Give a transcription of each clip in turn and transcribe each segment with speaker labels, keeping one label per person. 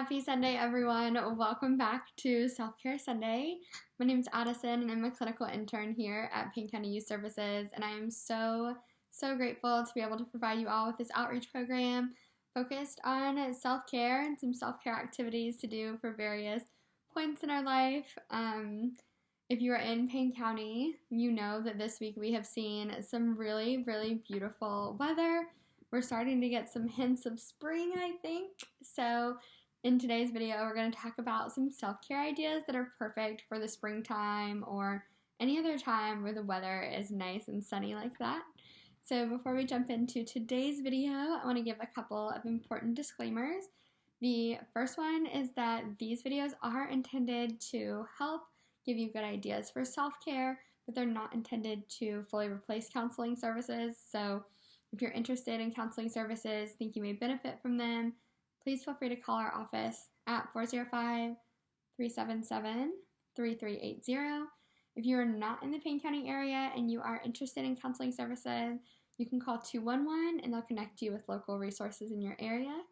Speaker 1: Happy Sunday, everyone. Welcome back to Self-Care Sunday. My name is Addison, and I'm a clinical intern here at Payne County Youth Services, and I am so grateful to be able to provide you all with this outreach program focused on self-care and some self-care activities to do for various points in our life. If you are in Payne County, you know that this week we have seen some really beautiful weather. We're starting to get some hints of spring, I think. So in today's video, we're going to talk about some self-care ideas that are perfect for the springtime or any other time where the weather is nice and sunny like that. So before we jump into today's video, I want to give a couple of important disclaimers. The first one is that these videos are intended to help give you good ideas for self-care, but they're not intended to fully replace counseling services. So if you're interested in counseling services, think you may benefit from them, please feel free to call our office at 405-377-3380. If you are not in the Payne County area and you are interested in counseling services, you can call 211 and they'll connect you with local resources in your area.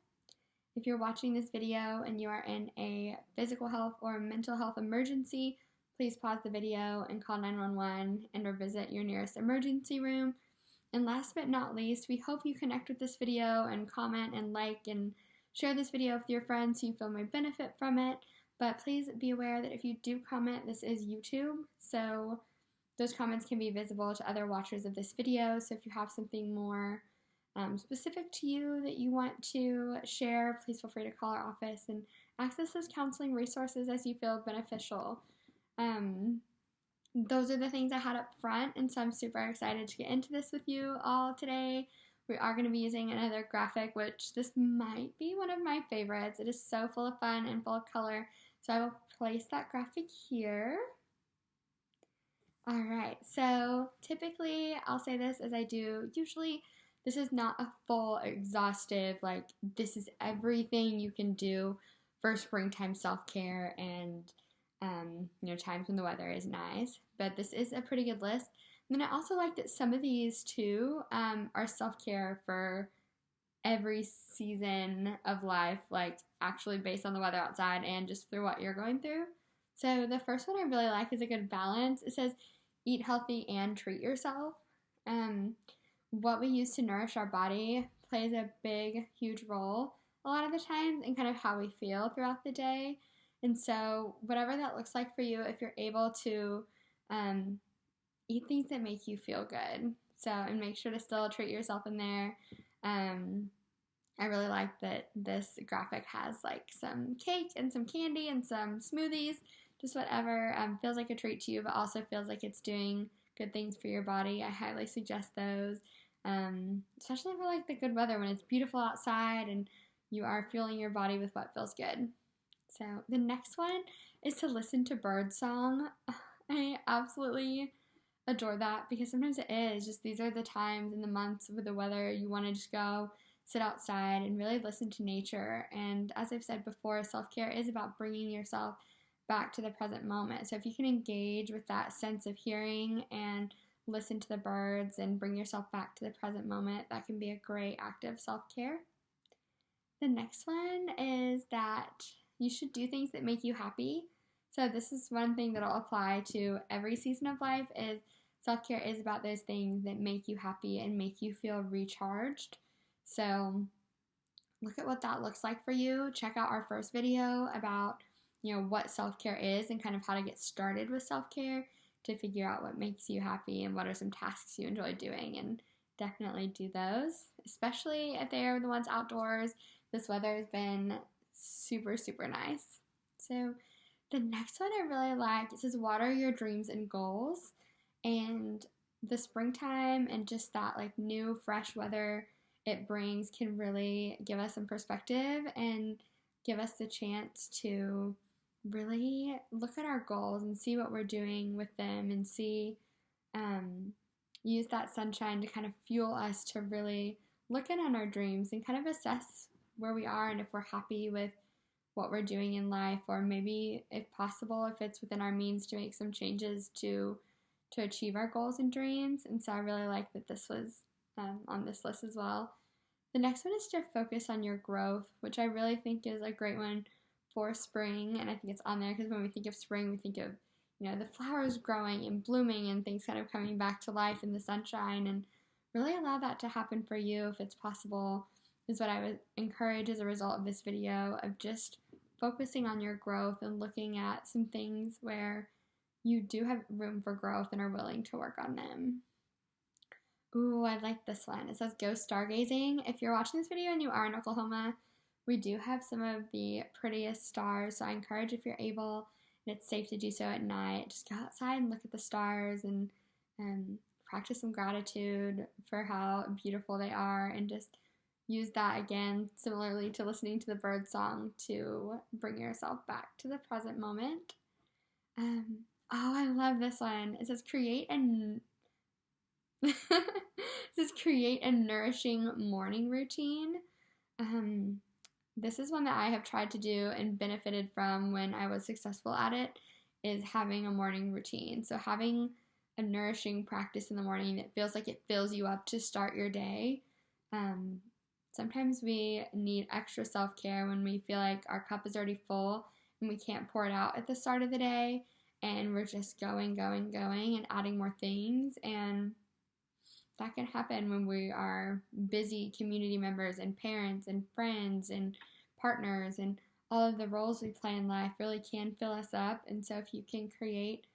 Speaker 1: If you're watching this video and you are in a physical health or mental health emergency, please pause the video and call 911 and or visit your nearest emergency room. And last but not least, we hope you connect with this video and comment and like and share this video with your friends who you feel may benefit from it. But please be aware that if you do comment, this is YouTube, so those comments can be visible to other watchers of this video. So if you have something more specific to you that you want to share, please feel free to call our office and access those counseling resources as you feel beneficial. Those are the things I had up front, and so I'm super excited to get into this with you all today. We are going to be using another graphic, which this might be one of my favorites. It is so full of fun and full of color, so I will place that graphic here. Alright, so typically I'll say this as I do usually. This is not a full, exhaustive, like this is everything you can do for springtime self-care and times when the weather is nice, but this is a pretty good list. And then I also like that some of these too are self-care for every season of life, like actually based on the weather outside and just through what you're going through. So the first one I really like is a good balance. It says eat healthy and treat yourself. What we use to nourish our body plays a big, huge role a lot of the times in kind of how we feel throughout the day. And so whatever that looks like for you, if you're able to eat things that make you feel good. So, and make sure to still treat yourself in there. I really like that this graphic has like some cake and some candy and some smoothies, just whatever feels like a treat to you, but also feels like it's doing good things for your body. I highly suggest those, especially for like the good weather when it's beautiful outside and you are fueling your body with what feels good. So the next one is to listen to Birdsong. I absolutely adore that because sometimes it is just these are the times in the months with the weather you want to just go sit outside and really listen to nature. And as I've said before, self-care is about bringing yourself back to the present moment. So if you can engage with that sense of hearing and listen to the birds and bring yourself back to the present moment, that can be a great act of self-care. The next one is that you should do things that make you happy. So this is one thing that will apply to every season of life is self-care is about those things that make you happy and make you feel recharged. So look at what that looks like for you. Check out our first video about, what self-care is and kind of how to get started with self-care to figure out what makes you happy and what are some tasks you enjoy doing, and definitely do those, especially if they're the ones outdoors. This weather has been super nice. So the next one I really like, it says water your dreams and goals. And the springtime and just that like new fresh weather it brings can really give us some perspective and give us the chance to really look at our goals and see what we're doing with them and see use that sunshine to kind of fuel us to really look in on our dreams and kind of assess where we are and if we're happy with what we're doing in life, or maybe if possible, if it's within our means to make some changes to achieve our goals and dreams. And so I really like that this was on this list as well. The next one is to focus on your growth, which I really think is a great one for spring, and I think it's on there because when we think of spring, we think of, the flowers growing and blooming and things kind of coming back to life in the sunshine, and really allow that to happen for you if it's possible, is what I would encourage as a result of this video, of just focusing on your growth and looking at some things where you do have room for growth and are willing to work on them. Ooh, I like this one. It says go stargazing. If you're watching this video and you are in Oklahoma, we do have some of the prettiest stars, so I encourage, if you're able and it's safe to do so at night, just go outside and look at the stars and practice some gratitude for how beautiful they are, and just use that, again, similarly to listening to the bird song, to bring yourself back to the present moment. Oh, I love this one. It says create a nourishing morning routine. This is one that I have tried to do and benefited from when I was successful at it, is having a morning routine. So having a nourishing practice in the morning that feels like it fills you up to start your day. Sometimes we need extra self-care when we feel like our cup is already full and we can't pour it out at the start of the day, and we're just going and adding more things, and that can happen when we are busy community members and parents and friends and partners, and all of the roles we play in life really can fill us up. And so if you can create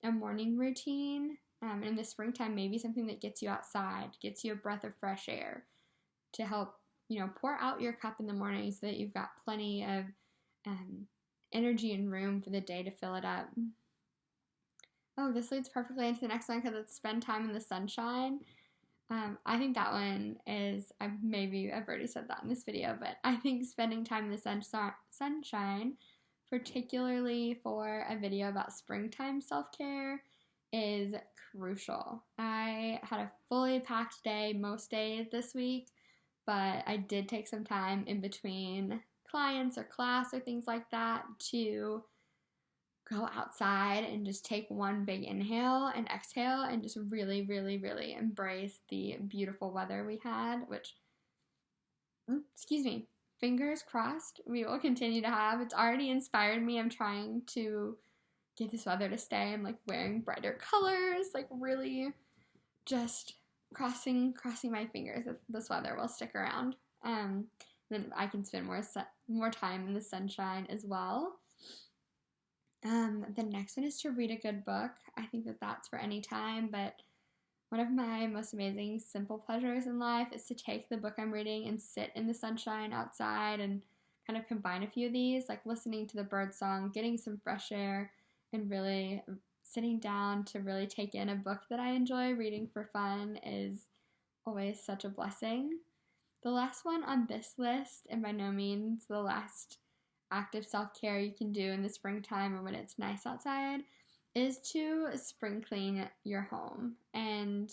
Speaker 1: a morning routine, in the springtime, maybe something that gets you outside, gets you a breath of fresh air to help, pour out your cup in the morning so that you've got plenty of energy and room for the day to fill it up. Oh, this leads perfectly into the next one because it's spend time in the sunshine. I think that one is, I've already said that in this video, but I think spending time in the sunshine, particularly for a video about springtime self-care, is crucial. I had a fully packed day most days this week, but I did take some time in between clients or class or things like that to go outside and just take one big inhale and exhale and just really, really, really embrace the beautiful weather we had, which, fingers crossed, we will continue to have. It's already inspired me. I'm trying to get this weather to stay. I'm wearing brighter colors, really just crossing my fingers that this weather will stick around. Then I can spend more time in the sunshine as well. The next one is to read a good book. I think that that's for any time, but one of my most amazing simple pleasures in life is to take the book I'm reading and sit in the sunshine outside and kind of combine a few of these, like listening to the birdsong, getting some fresh air, and really sitting down to really take in a book that I enjoy reading for fun is always such a blessing. The last one on this list, and by no means the last active self-care you can do in the springtime or when it's nice outside, is to spring clean your home. And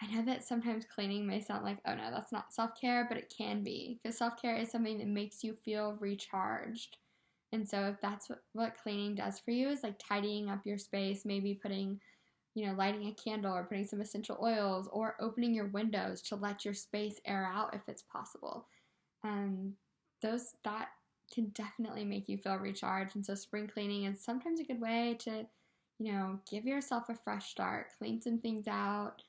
Speaker 1: I know that sometimes cleaning may sound like, oh no, that's not self-care, but it can be, because self-care is something that makes you feel recharged. And so if that's what cleaning does for you, is tidying up your space, maybe putting, lighting a candle or putting some essential oils or opening your windows to let your space air out if it's possible. That can definitely make you feel recharged. And so spring cleaning is sometimes a good way to, give yourself a fresh start, clean some things out,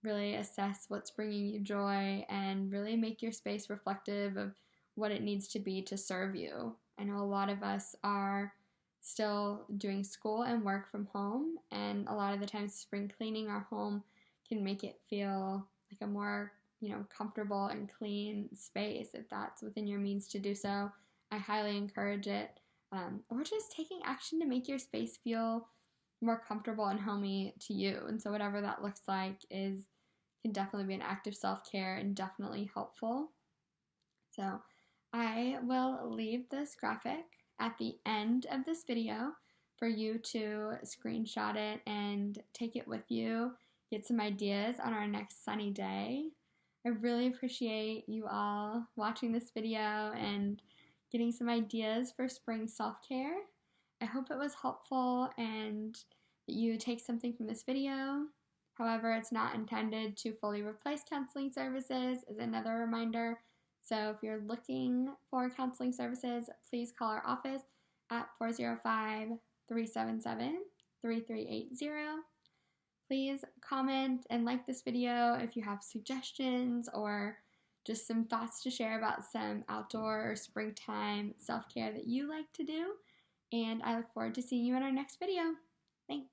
Speaker 1: really assess what's bringing you joy, and really make your space reflective of what it needs to be to serve you. I know a lot of us are still doing school and work from home, and a lot of the times spring cleaning our home can make it feel like a more, comfortable and clean space. If that's within your means to do so, I highly encourage it. Or just taking action to make your space feel more comfortable and homey to you. And so whatever that looks like can definitely be an act of self-care and definitely helpful. So I will leave this graphic at the end of this video for you to screenshot it and take it with you, get some ideas on our next sunny day. I really appreciate you all watching this video and getting some ideas for spring self-care. I hope it was helpful and that you take something from this video. However, it's not intended to fully replace counseling services. As another reminder, So if you're looking for counseling services, please call our office at 405-377-3380. Please comment and like this video if you have suggestions or just some thoughts to share about some outdoor or springtime self-care that you like to do. And I look forward to seeing you in our next video. Thanks.